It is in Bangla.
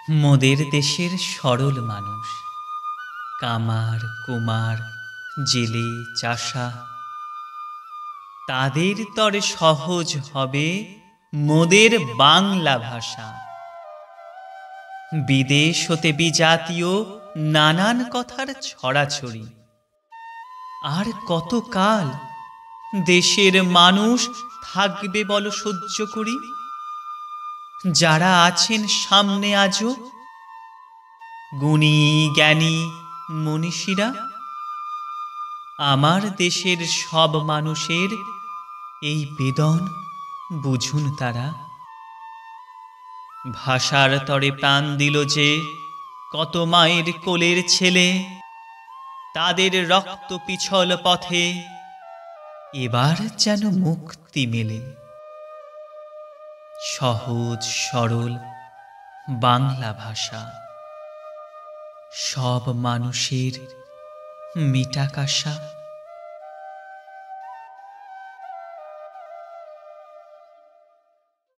মোদের দেশের সরল মানুষ, কামার কুমার জেলে চাষা, তাদের তরে সহজ হবে মোদের বাংলা ভাষা। বিদেশ হতে বিজাতীয় নানান কথার ছড়াছড়ি, আর কত কাল দেশের মানুষ থাকবে বলো সহ্য করি? যারা আছেন সামনে আজও গুণী জ্ঞানী মনীষীরা, আমার দেশের সব মানুষের এই বেদন বুঝুন তারা। ভাষার তরে প্রাণ দিল যে কত মায়ের কোলের ছেলে, তাদের রক্ত পিছল পথে এবার যেন মুক্তি মেলে। সহজ সরল বাংলা ভাষা সব মানুষের মিটাকাশা।